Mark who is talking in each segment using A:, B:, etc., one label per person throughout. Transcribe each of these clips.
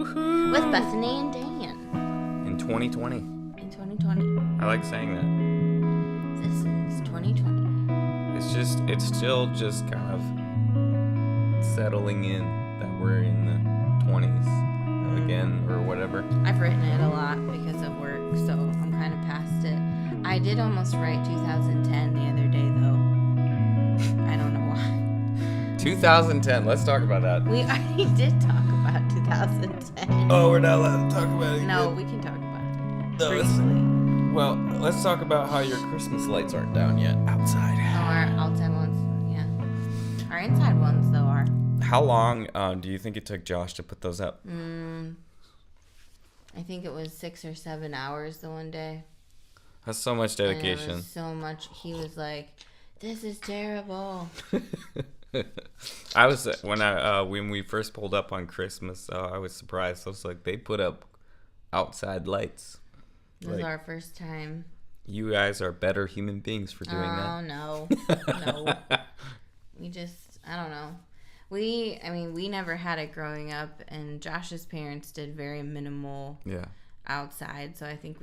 A: Woohoo!
B: With Bethany and Dan.
A: In 2020.
B: In 2020.
A: I like saying that.
B: This is 2020.
A: It's still just kind of settling in that we're in the 20s again or whatever.
B: I've written it a lot because of work, so I'm kind of past it. I did almost write 2010 the other day, though. I don't know why.
A: 2010. Let's talk about that.
B: We already did talk about 2010.
A: Oh, we're not allowed to talk about it.
B: No, we can talk about it.
A: No,
B: briefly.
A: Well, let's talk about how your Christmas lights aren't down yet outside.
B: Oh, our outside ones, yeah. Our inside ones, though, are.
A: How long do you think it took Josh to put those up?
B: I think it was 6 or 7 hours the one day.
A: That's so much dedication.
B: And it was so much. He was like, "This is terrible."
A: I was when we first pulled up on Christmas, I was surprised. I was like, they put up outside lights.
B: It was our first time.
A: You guys are better human beings for doing that.
B: Oh no, no. We just, I don't know. We never had it growing up, and Josh's parents did very minimal.
A: Yeah.
B: Outside, so I think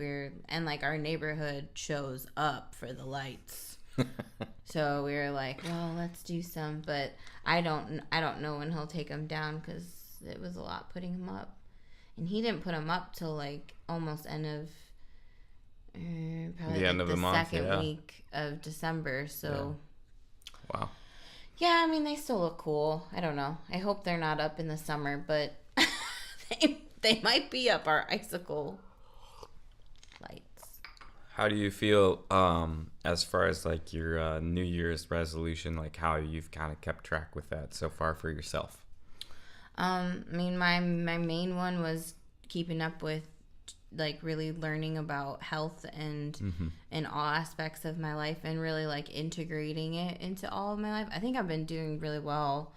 B: and like our neighborhood shows up for the lights. So we were like, well, let's do some, but I don't know when he'll take them down because it was a lot putting them up, and he didn't put them up till like almost end of probably
A: the end of the month,
B: second week of December. So
A: yeah. Wow.
B: Yeah, I mean they still look cool. I don't know. I hope they're not up in the summer, but they might be up, our icicle lights.
A: How do you feel as far as like your New Year's resolution, like how you've kind of kept track with that so far for yourself?
B: I mean, my main one was keeping up with like really learning about health and in all aspects of my life and really like integrating it into all of my life. I think I've been doing really well.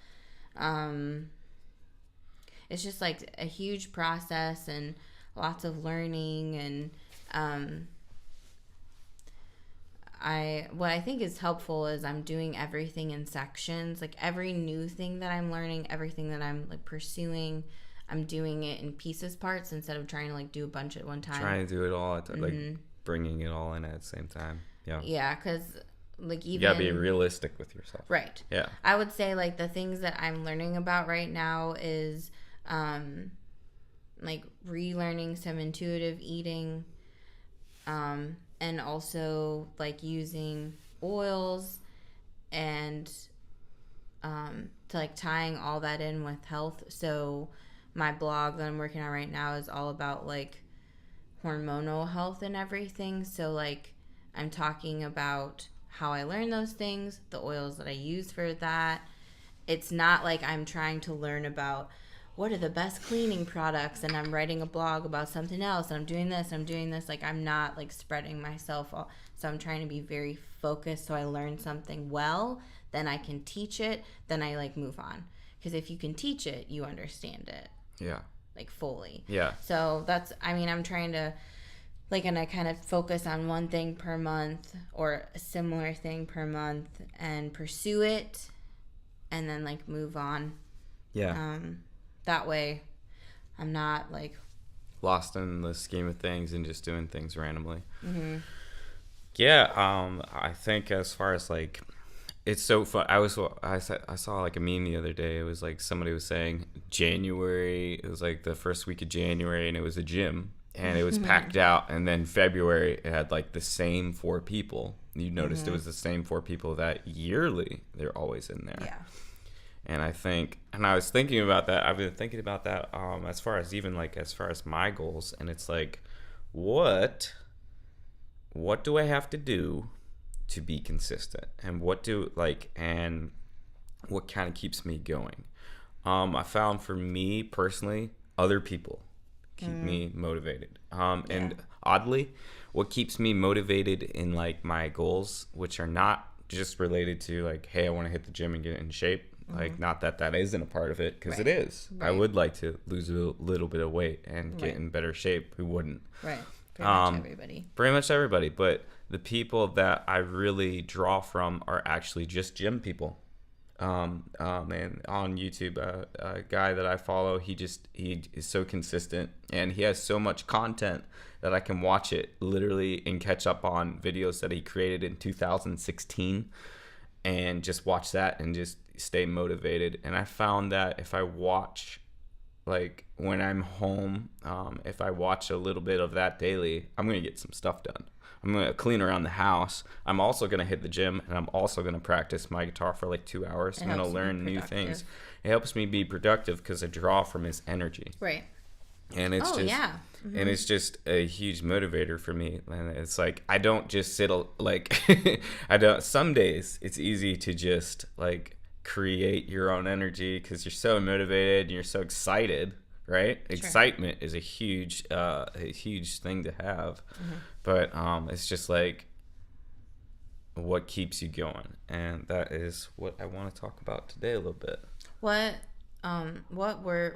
B: It's just like a huge process and lots of learning, and what I think is helpful is I'm doing everything in sections. Like every new thing that I'm learning, everything that I'm like pursuing, I'm doing it in parts instead of trying to like do a bunch at one time.
A: Trying to do it all at like bringing it all in at the same time. Yeah.
B: Yeah, because like even
A: you gotta be realistic with yourself.
B: Right.
A: Yeah.
B: I would say like the things that I'm learning about right now is like relearning some intuitive eating, and also like using oils and to like tying all that in with health. So my blog that I'm working on right now is all about like hormonal health and everything. So like I'm talking about how I learned those things, the oils that I use for that. It's not like I'm trying to learn about what are the best cleaning products and I'm writing a blog about something else and I'm doing this. Like I'm not like spreading myself all. So I'm trying to be very focused so I learn something well, then I can teach it, then I like move on. Because if you can teach it, you understand it.
A: Yeah.
B: Like fully.
A: Yeah.
B: So that's, I mean, I'm trying to like, and I kind of focus on one thing per month or a similar thing per month and pursue it and then like move on.
A: Yeah.
B: That way I'm not like
A: lost in the scheme of things and just doing things randomly.
B: Mm-hmm.
A: Yeah. I think as far as like, it's so fun. I saw like a meme the other day. It was like somebody was saying January. It was like the first week of January, and it was a gym, and it was packed out. And then February, it had like the same 4 people. You noticed it was the same 4 people that yearly they're always in there.
B: Yeah.
A: And I think, and I was thinking about that. I've been thinking about that as far as even like as far as my goals, and it's like, what do I have to do to be consistent, and what kind of keeps me going? I found for me personally, other people keep me motivated. And oddly, what keeps me motivated in like my goals, which are not just related to like, hey, I want to hit the gym and get in shape. Like, not that isn't a part of it, because it is. Right. I would like to lose a little bit of weight and get in better shape. Who wouldn't?
B: Right. Pretty much everybody.
A: Pretty much everybody. But the people that I really draw from are actually just gym people. And on YouTube, a guy that I follow, he is so consistent, and he has so much content that I can watch it literally and catch up on videos that he created in 2016 and just watch that and just stay motivated. And I found that if I watch, like when I'm home, if I watch a little bit of that daily, I'm going to get some stuff done. I'm going to clean around the house. I'm also going to hit the gym, and I'm also going to practice my guitar for like 2 hours. I'm going to learn new things. It helps me be productive because I draw from his energy.
B: Right.
A: And it's
B: Mm-hmm.
A: And it's just a huge motivator for me. And it's like, I don't just sit like, some days it's easy to just like create your own energy because you're so motivated and you're so excited. Right? Sure. Excitement is a huge thing to have. Mm-hmm. But it's just like what keeps you going. And that is what I want to talk about today a little bit.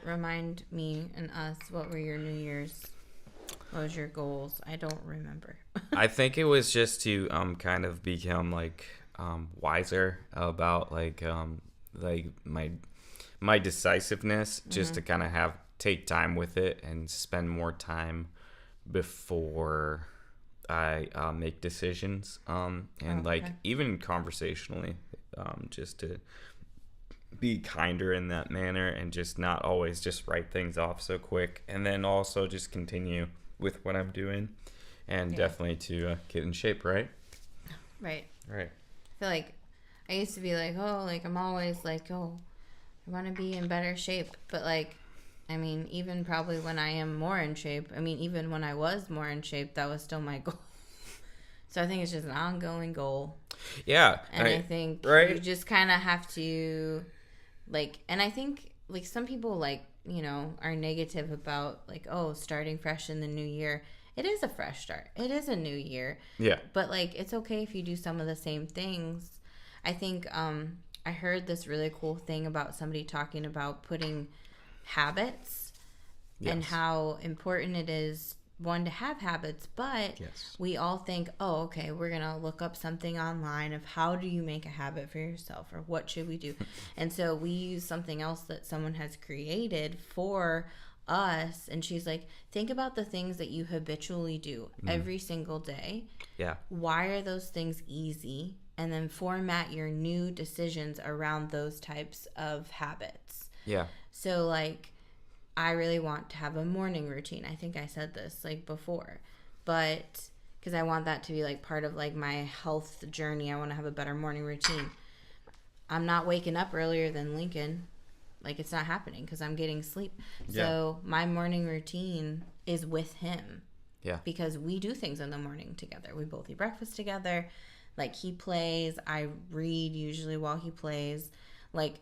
B: Remind me and us, what were your New Year's? What was your goals? I don't remember.
A: I think it was just to kind of become like wiser about like my decisiveness, just to kind of take time with it and spend more time before I make decisions, and like even conversationally, just to be kinder in that manner and just not always just write things off so quick, and then also just continue with what I'm doing, and definitely to get in shape. Right.
B: I feel like I used to be like, oh, like I'm always like, oh, I want to be in better shape, but like, I mean, even probably when I am more in shape, I mean, even when I was more in shape, that was still my goal. So I think it's just an ongoing goal.
A: Yeah.
B: And I think you just kind of have to, like, and I think, like, some people, like, you know, are negative about, like, oh, starting fresh in the new year. It is a fresh start. It is a new year. Yeah. But, like, it's okay if you do some of the same things. I think I heard this really cool thing about somebody talking about putting habits and how important it is, one, to have habits, but we all think, oh, okay, we're gonna look up something online of how do you make a habit for yourself, or what should we do. And so we use something else that someone has created for us, and she's like, think about the things that you habitually do every single day. Why are those things easy? And then format your new decisions around those types of habits. So, like, I really want to have a morning routine. I think I said this, like, before. But, because I want that to be, like, part of, like, my health journey. I want to have a better morning routine. I'm not waking up earlier than Lincoln. Like, it's not happening because I'm getting sleep. So, my morning routine is with him. Because we do things in the morning together. We both eat breakfast together. Like, he plays. I read usually while he plays. Like,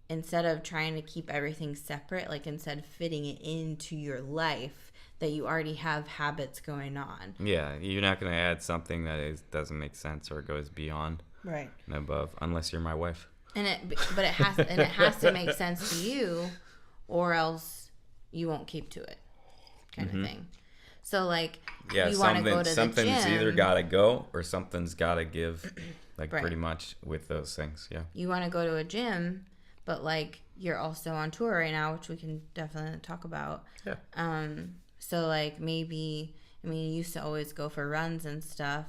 B: instead of trying to keep everything separate, like, instead fitting it into your life, that you already have habits going on.
A: Yeah, you're not going to add something that doesn't make sense or goes beyond and above, unless you're my wife.
B: And it has to make sense to you, or else you won't keep to it, kind of thing. So, like, you want to go to the gym.
A: Something's either got to go or something's got to give, like, pretty much with those things.
B: You want to go to a gym, but, like, you're also on tour right now, which we can definitely talk about. So, like, maybe, I mean, you used to always go for runs and stuff.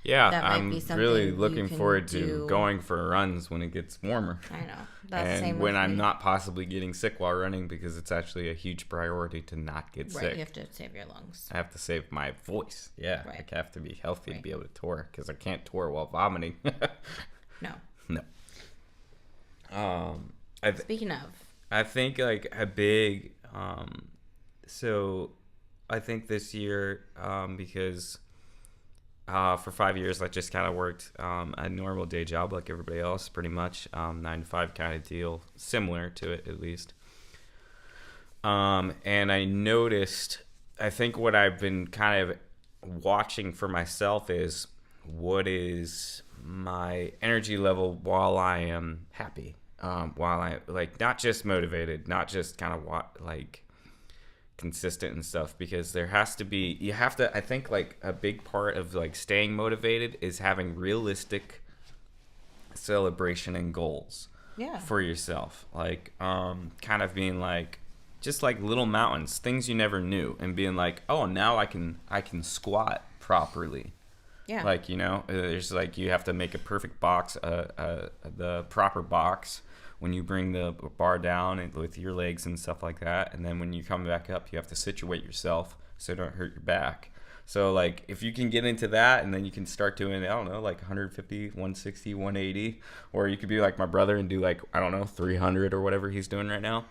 A: I'm really looking forward to going for runs when it gets warmer.
B: I know. That's the same
A: and when I'm not possibly getting sick while running, because it's actually a huge priority to not get sick.
B: You have to save your lungs.
A: I have to save my voice. I have to be healthy to be able to tour, because I can't tour while vomiting. No.
B: Speaking of,
A: I think, like, a big so I think this year, because for 5 years I just kind of worked a normal day job like everybody else, pretty much, 9 to 5 kind of deal, similar to it at least. And I noticed, I think what I've been kind of watching for myself is, what is my energy level while I am happy? While I, like, not just motivated, not just kind of like consistent and stuff, because there has to be, I think, like, a big part of, like, staying motivated is having realistic celebration and goals. for yourself. Like, kind of being like, just like little mountains, things you never knew, and being like, oh, now I can squat properly.
B: Yeah.
A: Like, you know, there's like, you have to make a perfect box, the proper box when you bring the bar down and with your legs and stuff like that. And then when you come back up, you have to situate yourself so you don't hurt your back. So like, if you can get into that, and then you can start doing, I don't know, like 150, 160, 180, or you could be like my brother and do like, I don't know, 300 or whatever he's doing right now.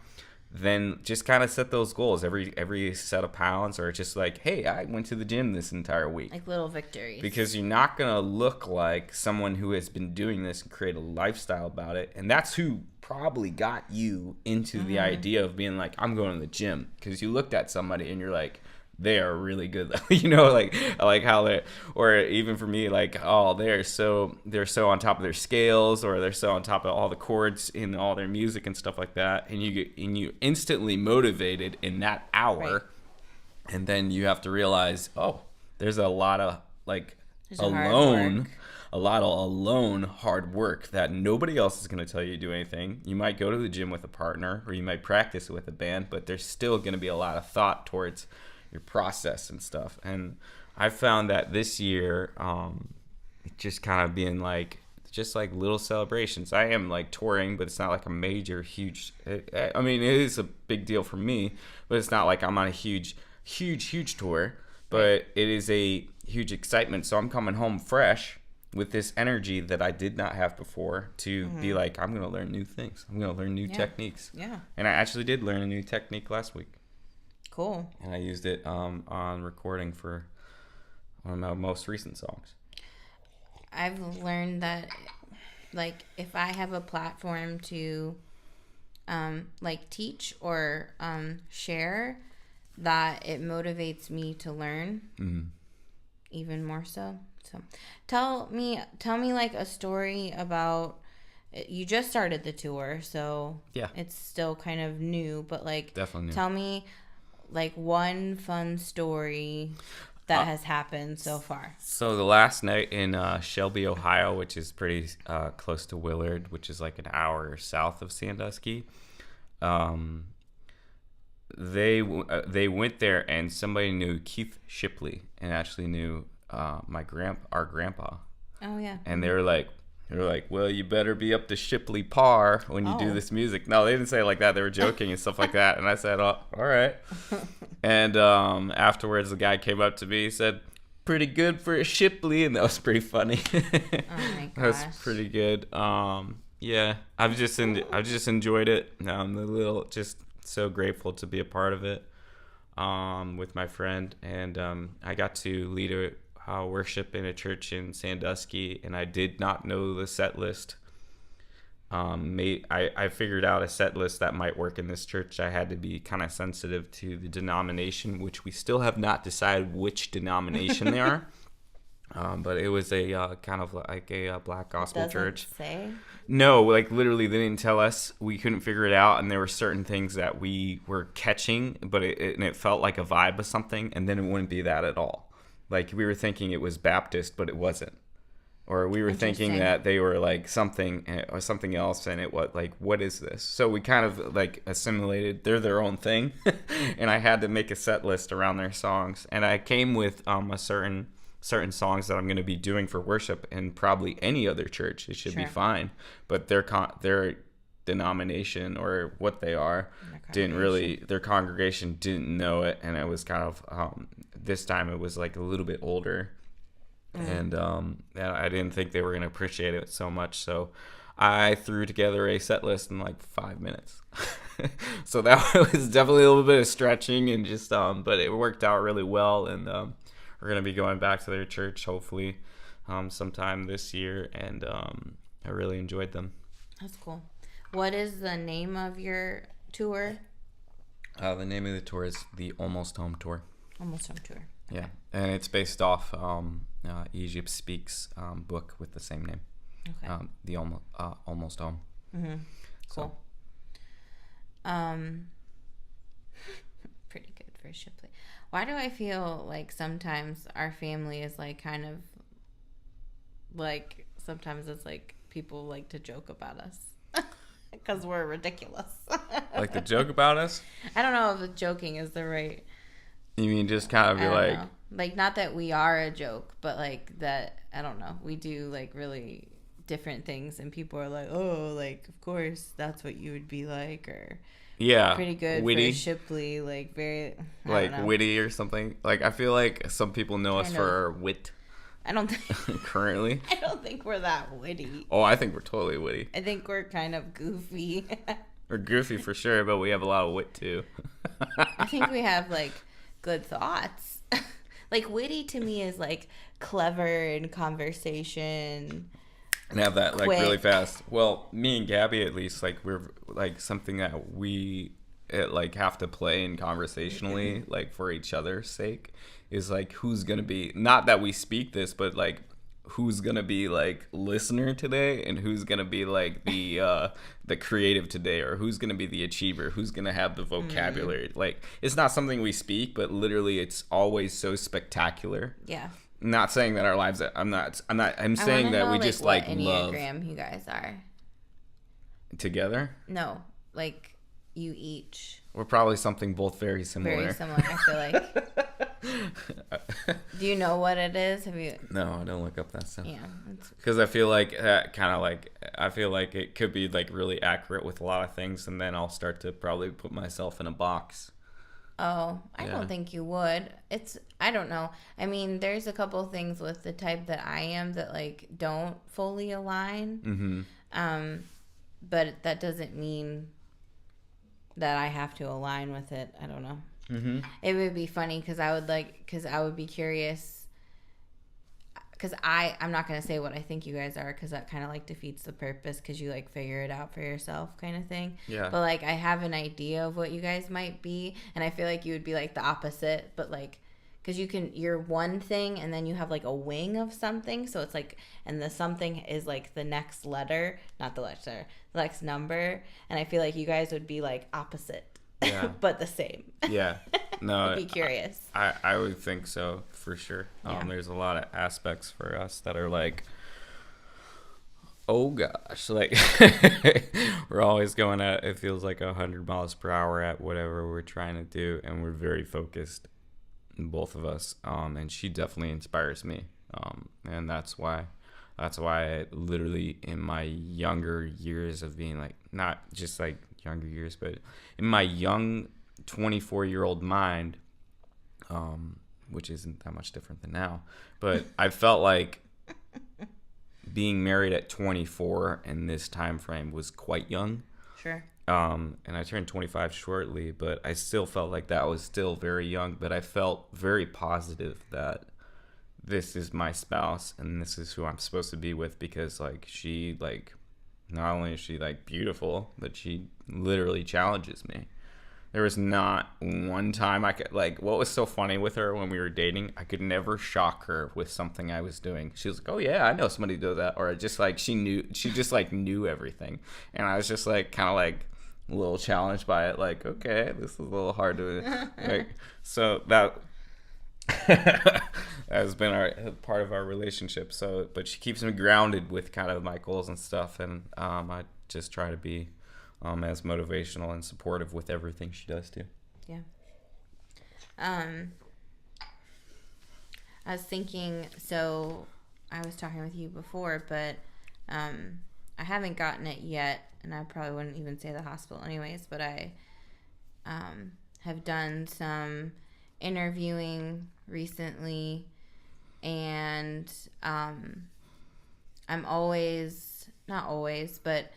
A: Then just kind of set those goals every set of pounds, or just like, hey, I went to the gym this entire week.
B: Like little victories.
A: Because you're not going to look like someone who has been doing this and create a lifestyle about it. And that's who probably got you into the idea of being like, I'm going to the gym. Because you looked at somebody and you're like, they are really good. You know, like how they, or even for me, like, oh, they're so on top of their scales, or they're so on top of all the chords in all their music and stuff like that. And you instantly motivated in that hour. Right. And then you have to realize, oh, there's a lot of like a lot of alone hard work that nobody else is going to tell you to do anything. You might go to the gym with a partner, or you might practice with a band, but there's still going to be a lot of thought towards your process and stuff. And I found that this year, just kind of being like, just like little celebrations. I am like touring, but it's not like a major, huge, I mean, it is a big deal for me, but it's not like I'm on a huge tour, but it is a huge excitement. So I'm coming home fresh with this energy that I did not have before, to be like, I'm going to learn new things. I'm going to learn new techniques.
B: Yeah.
A: And I actually did learn a new technique last week.
B: Cool.
A: And I used it on recording for one of my most recent songs.
B: I've learned that, like, if I have a platform to, like, teach or share, that it motivates me to learn even more so. So, tell me like a story about. You just started the tour, so yeah, it's still kind of new. But like, definitely new. Tell me like one fun story that has happened so far. So
A: the last night in Shelby, Ohio, which is pretty close to Willard, which is like an hour south of Sandusky, they went there, and somebody knew Keith Shipley and actually knew our grandpa.
B: Oh yeah.
A: And they were like, well, you better be up to Shipley par when you do this music. No, they didn't say it like that. They were joking and stuff like that. And I said, oh, all right. And afterwards, the guy came up to me. He said, pretty good for a Shipley. And that was pretty funny.
B: Oh, my gosh.
A: That was pretty good. Yeah, I've just enjoyed it. I'm just so grateful to be a part of it with my friend. And I got to lead worship in a church in Sandusky, and I did not know the set list. I figured out a set list that might work in this church. I had to be kind of sensitive to the denomination, which we still have not decided which denomination they are. But it was a kind of like a black gospel church.
B: Say?
A: No, like literally they didn't tell us. We couldn't figure it out, and there were certain things that we were catching, but it felt like a vibe of something, and then it wouldn't be that at all. Like, we were thinking it was Baptist, but it wasn't. Or we were thinking that they were, like, something or something else, and it was, like, what is this? So we kind of, like, assimilated. They're their own thing. And I had to make a set list around their songs. And I came with a certain songs that I'm going to be doing for worship in probably any other church. It should be fine. But their denomination, or what they are, their congregation didn't know it. And it was kind of... this time it was like a little bit older, and I didn't think they were going to appreciate it so much. So I threw together a set list in like 5 minutes. So that was definitely a little bit of stretching, and just but it worked out really well. And we're going to be going back to their church hopefully sometime this year, and I really enjoyed them.
B: That's cool. What is the name of your tour?
A: The name of the tour is the Almost Home Tour.
B: Almost Home Tour.
A: Yeah, and it's based off Egypt Speaks book with the same name. Okay. The Almost Home.
B: Mm-hmm. Cool. Pretty good for Shipley. Why do I feel like sometimes our family is like kind of like, sometimes it's like people like to joke about us? because we're ridiculous.
A: Like the joke about us?
B: I don't know if joking is the right.
A: You mean just kind of be like...
B: know. Like, not that we are a joke, but like that, I don't know. We do like really different things and people are like, oh, like, of course, that's what you would be like, or...
A: Yeah,
B: pretty good,
A: witty,
B: very Shipley, like very
A: like witty or something. Like I feel like some people know us for our wit.
B: I don't think
A: currently.
B: I don't think we're that witty.
A: Oh, I think we're totally witty.
B: I think we're kind of goofy.
A: We're goofy for sure, but we have a lot of wit too.
B: I think we have like good thoughts. Like witty to me is like clever in conversation.
A: And have that like
B: quick.
A: Really fast. Well, me and Gabby at least, like we're like something that we like have to play in conversationally, like for each other's sake, is like who's gonna be, not that we speak this, but like who's gonna be like listener today and who's gonna be like the creative today, or who's gonna be the achiever, who's gonna have the vocabulary. Like it's not something we speak, but literally it's always so spectacular.
B: Yeah.
A: Not saying that our lives. I'm saying that we just like love.
B: Enneagram you guys are
A: together.
B: No, like you each.
A: We're probably something both very similar.
B: Very similar. I feel like. Do you know what it is? Have you?
A: No, I don't look up that stuff.
B: Yeah.
A: Because I feel like I feel like it could be like really accurate with a lot of things, and then I'll start to probably put myself in a box.
B: Oh, I don't think you would. I don't know. I mean, there's a couple things with the type that I am that like don't fully align. Mm-hmm. But that doesn't mean that I have to align with it. I don't know. Mm-hmm. It would be funny because I would be curious. Because I'm not going to say what I think you guys are, because that kind of like defeats the purpose, because you like figure it out for yourself kind of thing.
A: Yeah.
B: But like I have an idea of what you guys might be, and I feel like you would be like the opposite, but like because you're one thing and then you have like a wing of something, so it's like, and the something is like the next letter, not the letter, the next number, and I feel like you guys would be like opposite. Yeah. But the same.
A: Yeah. No.
B: I'd be curious.
A: I would think so for sure.
B: Yeah.
A: There's a lot of aspects for us that are like, oh gosh, like we're always going at, it feels like 100 miles per hour at whatever we're trying to do, and we're very focused, both of us. And she definitely inspires me. And that's why I literally in my younger years of being like, not just like younger years, but in my young 24-year-old mind, which isn't that much different than now, but I felt like being married at 24 in this time frame was quite young.
B: Sure.
A: And I turned 25 shortly, but I still felt like that was still very young, but I felt very positive that this is my spouse and this is who I'm supposed to be with, because like she, like, not only is she like beautiful, but she literally challenges me. There was not one time I could, like, what was so funny with her when we were dating, I could never shock her with something I was doing. She was like, oh yeah, I know somebody does that. Or just like, she just like knew everything. And I was just like, kind of like a little challenged by it. Like, okay, this is a little hard to, like, so that has been our part of our relationship. So, but she keeps me grounded with kind of my goals and stuff. And I just try to be as motivational and supportive with everything she does too.
B: Yeah. I was thinking, so I was talking with you before, but I haven't gotten it yet, and I probably wouldn't even say the hospital anyways, but I have done some interviewing recently, and I'm always, not always, but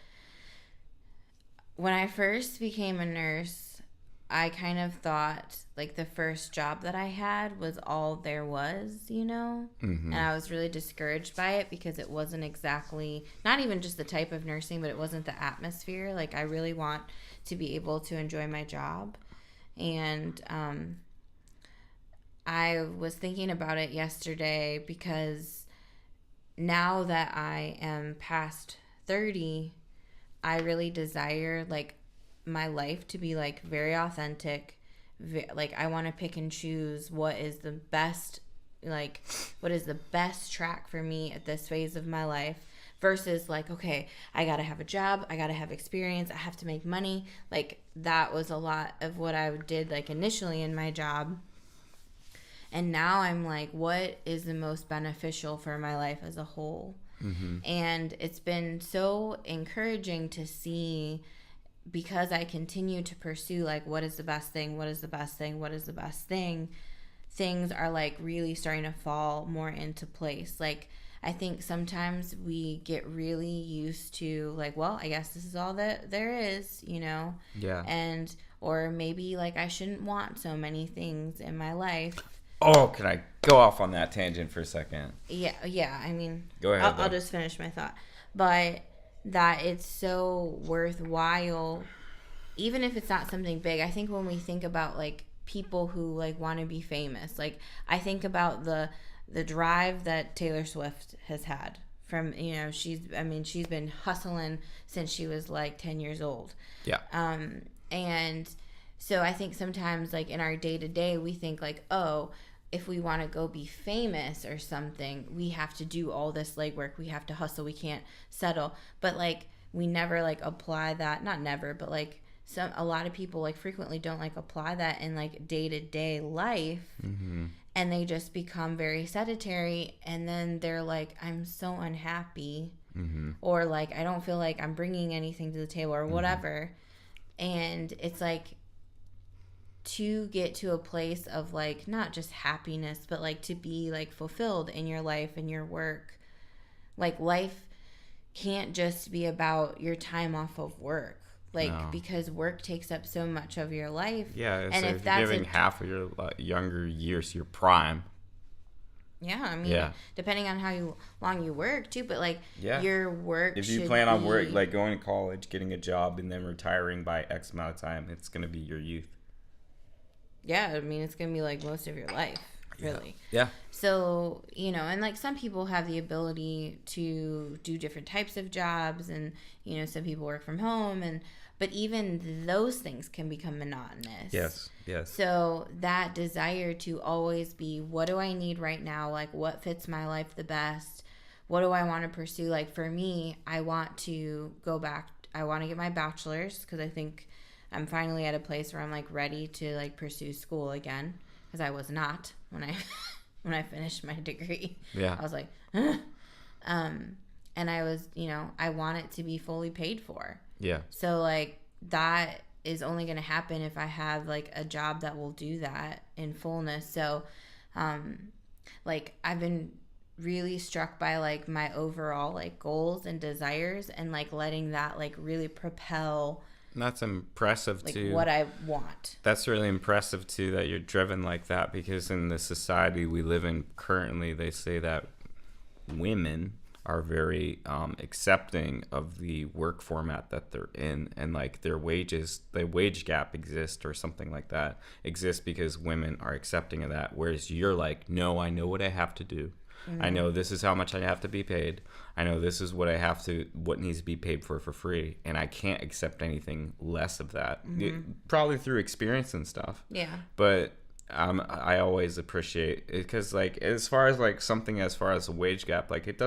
B: when I first became a nurse, I kind of thought like the first job that I had was all there was, you know? Mm-hmm. And I was really discouraged by it because it wasn't exactly, not even just the type of nursing, but it wasn't the atmosphere. Like I really want to be able to enjoy my job. And I was thinking about it yesterday because now that I am past 30, I really desire like my life to be like very authentic. Like I want to pick and choose what is the best track for me at this phase of my life. versus like, okay, I got to have a job, I got to have experience, I have to make money. Like that was a lot of what I did like initially in my job. And now I'm like, what is the most beneficial for my life as a whole? Mm-hmm. And it's been so encouraging to see, because I continue to pursue like, what is the best thing? What is the best thing? What is the best thing? Things are like really starting to fall more into place. Like, I think sometimes we get really used to like, well, I guess this is all that there is, you know?
A: Yeah.
B: And, or maybe like I shouldn't want so many things in my life.
A: Oh, can I go off on that tangent for a second?
B: Yeah. I mean,
A: go ahead.
B: I'll just finish my thought. But that it's so worthwhile, even if it's not something big. I think when we think about like people who like want to be famous, like I think about the drive that Taylor Swift has had from, you know, she's been hustling since she was like 10 years old.
A: Yeah.
B: And so I think sometimes like in our day to day, we think like, oh, if we want to go be famous or something, we have to do all this legwork. We have to hustle. We can't settle. But like we never like apply that. Not never, but like a lot of people like frequently don't like apply that in like day to day life. Mm-hmm. And they just become very sedentary. And then they're like, I'm so unhappy. Mm-hmm. Or like, I don't feel like I'm bringing anything to the table or whatever. Mm-hmm. And it's like, to get to a place of like not just happiness, but like to be like fulfilled in your life and your work. Like life can't just be about your time off of work, like because work takes up so much of your life.
A: Yeah, and so if that's giving half of your younger years your prime.
B: Yeah, I mean, depending on how long you work too, but like your work.
A: If you plan on work, like going to college, getting a job, and then retiring by X amount of time, it's gonna be your youth.
B: Yeah, I mean, it's going to be like most of your life, really.
A: Yeah.
B: So, you know, and like some people have the ability to do different types of jobs, and, you know, some people work from home, but even those things can become monotonous.
A: Yes.
B: So that desire to always be, what do I need right now? Like, what fits my life the best? What do I want to pursue? Like, for me, I want to go back. I want to get my bachelor's because I think I'm finally at a place where I'm like ready to like pursue school again, because I was not when I finished my degree.
A: Yeah.
B: I was like, and I was, you know, I want it to be fully paid for.
A: Yeah.
B: So like that is only going to happen if I have like a job that will do that in fullness. So, like I've been really struck by like my overall like goals and desires, and like letting that like really propel.
A: That's impressive
B: like
A: too.
B: What I want.
A: That's really impressive too, that you're driven like that, because in the society we live in currently, they say that women are very accepting of the work format that they're in, and like their wages, the wage gap exists or something like that exists because women are accepting of that. Whereas you're like, no, I know what I have to do. Mm-hmm. I know this is how much I have to be paid. I know this is what what needs to be paid for free, and I can't accept anything less of that. Mm-hmm. Probably through experience and stuff.
B: Yeah.
A: But I always appreciate it, because like as far as like something as far as a wage gap, like it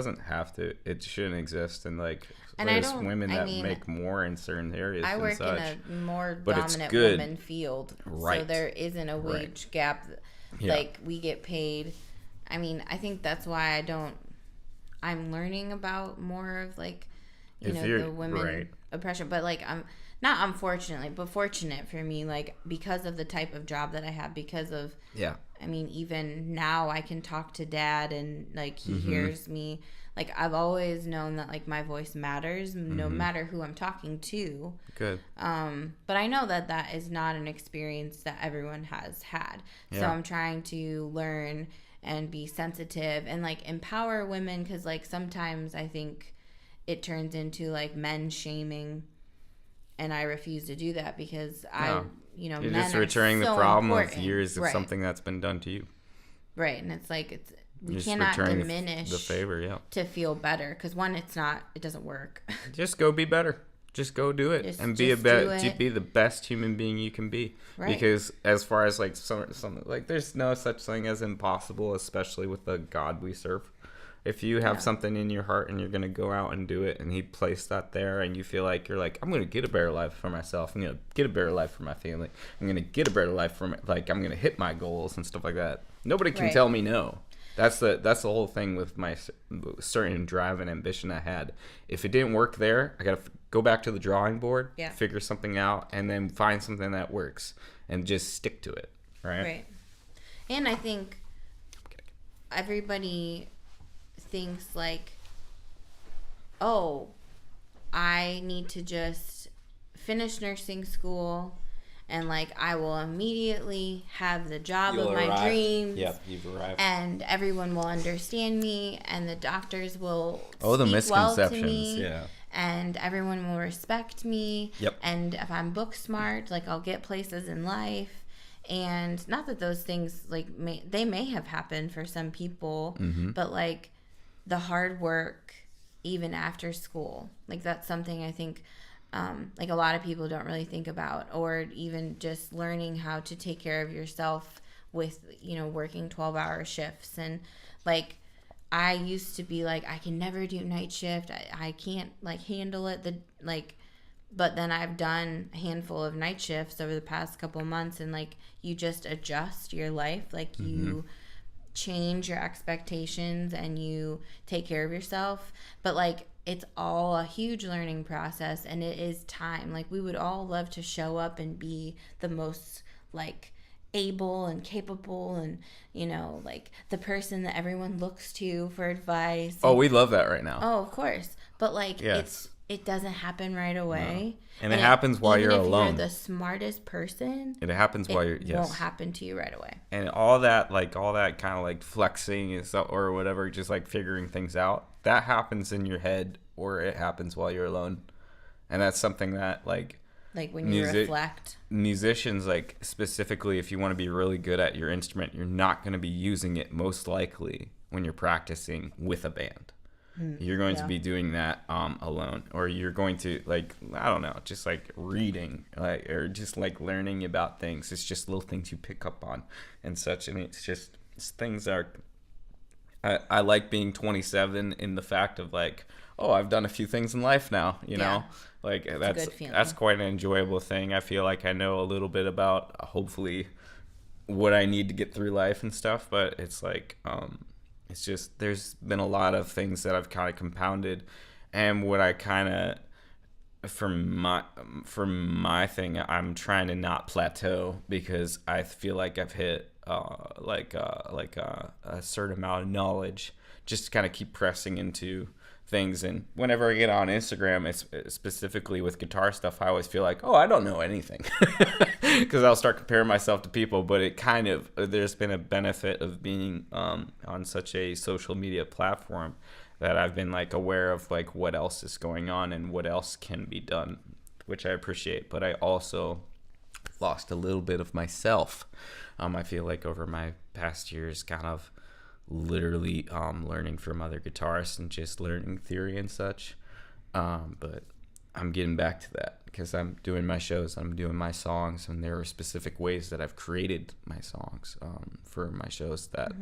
A: shouldn't exist, and like there's women that make more in certain areas.
B: I work
A: such,
B: in a more dominant women field, right? So there isn't a wage gap. Like we get paid. I mean, I think that's why I'm learning about more of like, you know, the women oppression, but like I'm not unfortunately, but fortunate for me, like because of the type of job that I have, because of, I mean, even now I can talk to Dad and like he hears me. Like I've always known that like my voice matters no matter who I'm talking to.
A: Good.
B: But I know that that is not an experience that everyone has had. So I'm trying to learn and be sensitive and like empower women, because like sometimes I think it turns into like men shaming, and I refuse to do that, because you're men just returning the problem of
A: years of something that's been done to you,
B: right? And it's like we cannot diminish
A: the favor
B: to feel better, because one, it doesn't work.
A: Just go be better. Just go do it and be be the best human being you can be. Right. Because as far as like some like there's no such thing as impossible, especially with the God we serve. If you have something in your heart and you're going to go out and do it, and he placed that there, and you feel like you're like, I'm going to get a better life for myself. I'm going to get a better life for my family. I'm going to get a better life for like, I'm going to hit my goals and stuff like that. Nobody can tell me no. That's the whole thing with my certain drive and ambition I had. If it didn't work there, I got to go back to the drawing board, figure something out, and then find something that works and just stick to it. Right.
B: And I think everybody thinks like, oh, I need to just finish nursing school and like I will immediately have the job of my dreams.
A: Yep, you've arrived.
B: And everyone will understand me and the doctors will
A: the misconceptions,
B: well to me, and everyone will respect me.
A: Yep.
B: And if I'm book smart, like I'll get places in life. And not that those things like they may have happened for some people, but like the hard work even after school, like that's something I think like a lot of people don't really think about, or even just learning how to take care of yourself with, you know, working 12-hour shifts. And like I used to be like, I can never do night shift. I can't like handle it. But then I've done a handful of night shifts over the past couple months, and like you just adjust your life, like you change your expectations and you take care of yourself. But like it's all a huge learning process, and it is time. Like we would all love to show up and be the most like able and capable and, you know, like the person that everyone looks to for advice.
A: Oh, we love that right now.
B: Oh, of course. But like it doesn't happen right away.
A: No. And it happens while you're alone.
B: Even if you're the smartest person,
A: it happens while you're,
B: it won't happen to you right away.
A: And all that kind of like flexing and stuff or whatever, just like figuring things out, that happens in your head, or it happens while you're alone. And that's something that like
B: when you reflect.
A: Musicians, like specifically, if you want to be really good at your instrument, you're not going to be using it most likely when you're practicing with a band. You're going to be doing that alone, or you're going to like, I don't know, just like reading, like, or just like learning about things. It's just little things you pick up on and such, and it's things that are. I like being 27 in the fact of like, oh, I've done a few things in life now, you know, like that's quite an enjoyable thing. I feel like I know a little bit about hopefully what I need to get through life and stuff, but it's like it's just, there's been a lot of things that I've kind of compounded, and what I kind of, for my thing, I'm trying to not plateau, because I feel like I've hit a certain amount of knowledge, just to kind of keep pressing into things. And whenever I get on Instagram, it's specifically with guitar stuff, I always feel like, oh, I don't know anything, because I'll start comparing myself to people. But it kind of, there's been a benefit of being on such a social media platform that I've been like aware of like what else is going on and what else can be done, which I appreciate. But I also lost a little bit of myself. I feel like over my past years, kind of literally learning from other guitarists and just learning theory and such. But I'm getting back to that, because I'm doing my shows, I'm doing my songs, and there are specific ways that I've created my songs for my shows that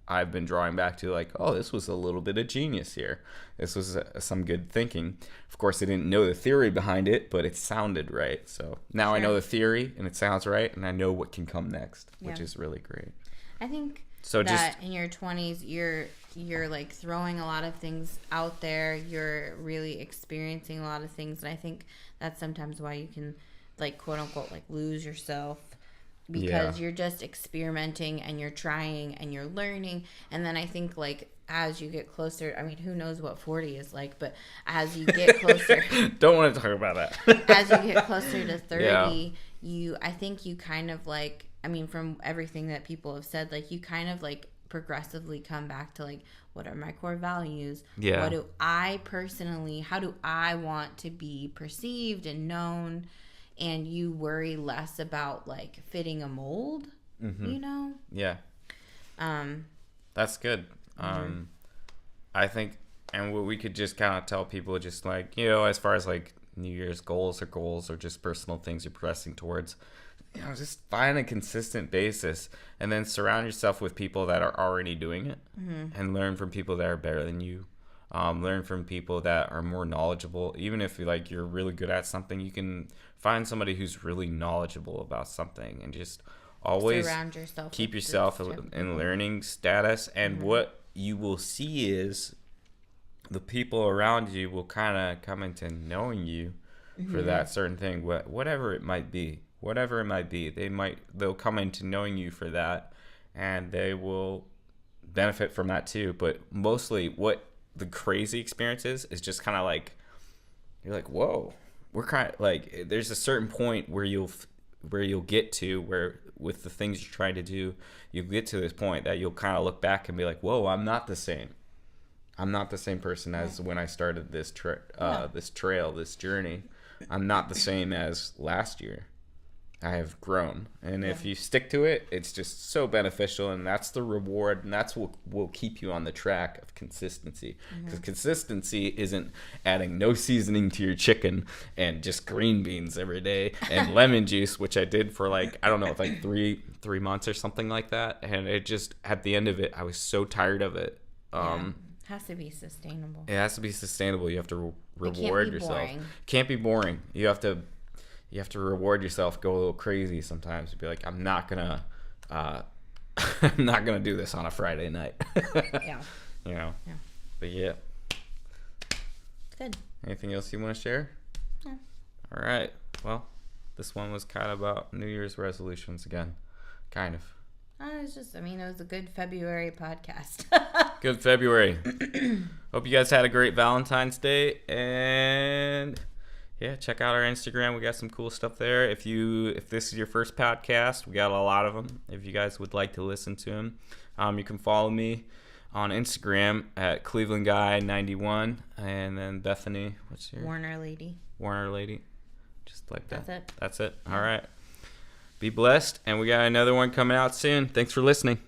A: I've been drawing back to, like, oh, this was a little bit of genius here. This was some good thinking. Of course, I didn't know the theory behind it, but it sounded right. So now I know the theory, and it sounds right, and I know what can come next, which is really great.
B: I think
A: so
B: that in your 20s, you're like throwing a lot of things out there. You're really experiencing a lot of things, and I think that's sometimes why you can, like, quote unquote, like lose yourself, because you're just experimenting and you're trying and you're learning. And then I think like as you get closer, I mean, who knows what 40 is like, but as you get closer,
A: don't want to talk about that.
B: As you get closer to 30, I think you kind of like, I mean, from everything that people have said, like you kind of like progressively come back to like, what are my core values?
A: Yeah.
B: What do I personally, how do I want to be perceived and known? And you worry less about like fitting a mold, you know?
A: Yeah. That's good. I think, and what we could just kind of tell people, just like, you know, as far as like New Year's goals or just personal things you're progressing towards, just find a consistent basis, and then surround yourself with people that are already doing it, and learn from people that are better than you. Learn from people that are more knowledgeable. Even if you're really good at something, you can find somebody who's really knowledgeable about something, and just always
B: surround yourself,
A: keep yourself in learning status. And what you will see is the people around you will kind of come into knowing you for that certain thing, whatever it might be. They'll come into knowing you for that, and they will benefit from that too. But mostly what the crazy experience is just kind of like, you're like, whoa, we're kind of like, there's a certain point where you'll get to, where with the things you're trying to do, you get to this point that you'll kind of look back and be like, whoa, I'm not the same person as when I started this this journey. I'm not the same as last year. I have grown. And if you stick to it, it's just so beneficial. And that's the reward. And that's what will keep you on the track of consistency. Because consistency isn't adding no seasoning to your chicken and just green beans every day and lemon juice, which I did for three months or something like that. And it just, at the end of it, I was so tired of it.
B: Has to be sustainable.
A: It has to be sustainable. You have to reward yourself.
B: Boring.
A: Can't be boring. You have to reward yourself. Go a little crazy sometimes. Be like, I'm not gonna do this on a Friday night.
B: Yeah.
A: Yeah. But yeah.
B: Good.
A: Anything else you want to share?
B: No.
A: All right. Well, this one was kind of about New Year's resolutions again. Kind of.
B: It was a good February podcast.
A: Good February. Hope you guys had a great Valentine's Day, and check out our Instagram. We got some cool stuff there. If this is your first podcast, we got a lot of them. If you guys would like to listen to them, you can follow me on Instagram at ClevelandGuy91, and then Bethany, what's your
B: Warner Lady.
A: Just like that.
B: That's it.
A: That's it. All right. Be blessed, and we got another one coming out soon. Thanks for listening.